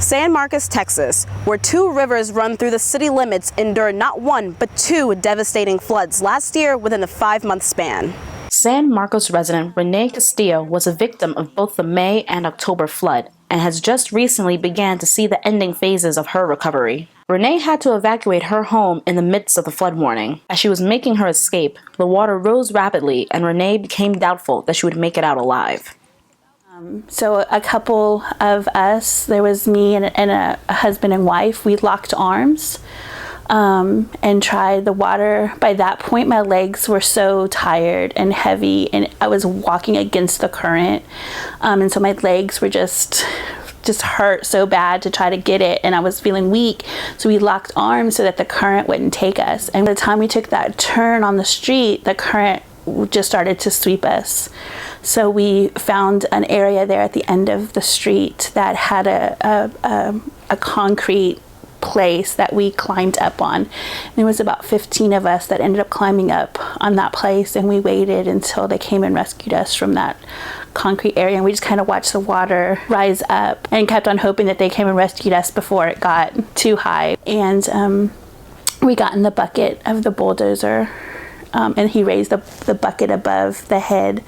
San Marcos, Texas, where two rivers run through the city limits, endured not one but two devastating floods last year within a 5-month span. San Marcos resident Renee Castillo was a victim of both the May and October flood and has just recently began to see the ending phases of her recovery. Renee had to evacuate her home in the midst of the flood warning. As she was making her escape, the water rose rapidly and Renee became doubtful that she would make it out alive. So a couple of us, there was me and a husband and wife, we locked arms and tried the water. By that point, my legs were so tired and heavy, and I was walking against the current. And so my legs were just hurt so bad to try to get it, and I was feeling weak. So we locked arms so that the current wouldn't take us. And by the time we took that turn on the street, the current just started to sweep us. So we found an area there at the end of the street that had a concrete place that we climbed up on. And there was about 15 of us that ended up climbing up on that place, and we waited until they came and rescued us from that concrete area, and we just kind of watched the water rise up and kept on hoping that they came and rescued us before it got too high. And we got in the bucket of the bulldozer, and he raised the bucket above the head.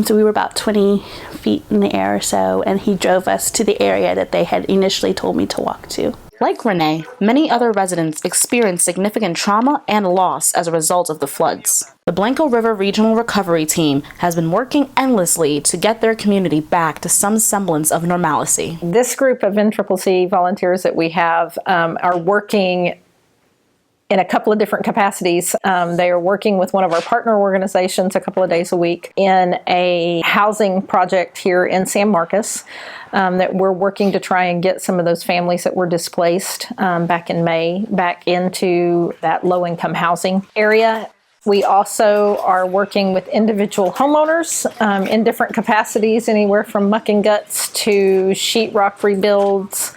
So we were about 20 feet in the air or so, and he drove us to the area that they had initially told me to walk to. Like Renee, many other residents experienced significant trauma and loss as a result of the floods. The Blanco River Regional Recovery Team has been working endlessly to get their community back to some semblance of normalcy. This group of NCCC volunteers that we have are working in a couple of different capacities. They are working with one of our partner organizations a couple of days a week in a housing project here in San Marcos that we're working to try and get some of those families that were displaced back in May back into that low-income housing area. We also are working with individual homeowners in different capacities, anywhere from muck and guts to sheetrock rebuilds,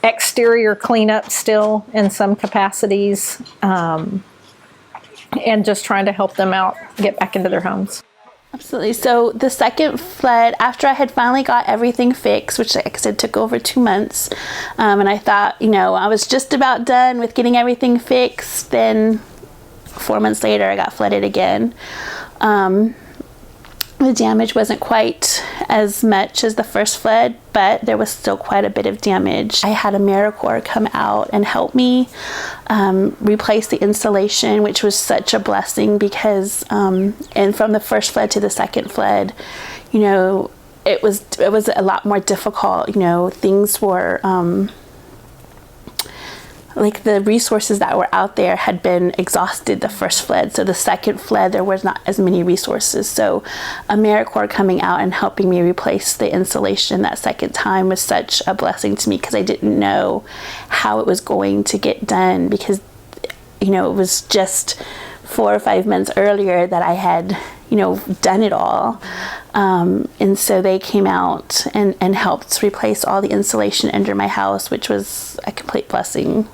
exterior cleanup still in some capacities, and just trying to help them out get back into their homes. Absolutely. So the second flood, after I had finally got everything fixed, which like I said took over 2 months, and I thought, I was just about done with getting everything fixed, then 4 months later I got flooded again. The damage wasn't quite as much as the first flood, but there was still quite a bit of damage. I had AmeriCorps come out and help me replace the insulation, which was such a blessing because, and from the first flood to the second flood, it was a lot more difficult. Things were like the resources that were out there had been exhausted the first flood. So the second flood, there was not as many resources. So AmeriCorps coming out and helping me replace the insulation that second time was such a blessing to me because I didn't know how it was going to get done because, it was just 4 or 5 months earlier that I had, done it all. And so they came out and helped replace all the insulation under my house, which was a complete blessing.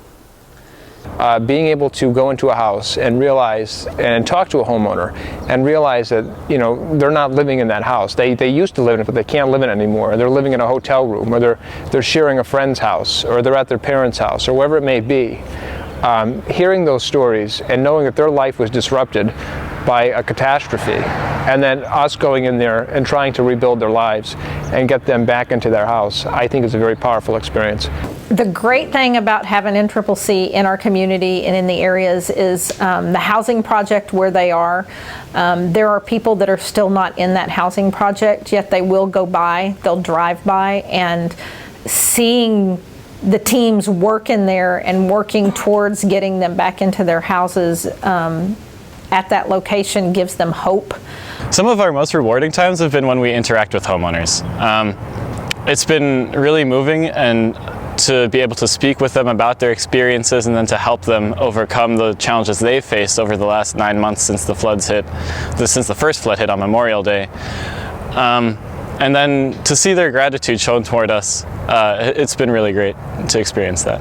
Being able to go into a house and realize and talk to a homeowner and realize that they're not living in that house. They used to live in it, but they can't live in it anymore. They're living in a hotel room, or they're sharing a friend's house, or they're at their parents' house, or wherever it may be. Hearing those stories and knowing that their life was disrupted by a catastrophe, and then us going in there and trying to rebuild their lives and get them back into their house, I think is a very powerful experience. The great thing about having NCCC in our community and in the areas is the housing project where they are. There are people that are still not in that housing project, yet they will go by, they'll drive by, and seeing the teams work in there and working towards getting them back into their houses at that location gives them hope. Some of our most rewarding times have been when we interact with homeowners. It's been really moving, and to be able to speak with them about their experiences and then to help them overcome the challenges they've faced over the last 9 months since the floods hit, since the first flood hit on Memorial Day. And then to see their gratitude shown toward us, it's been really great to experience that.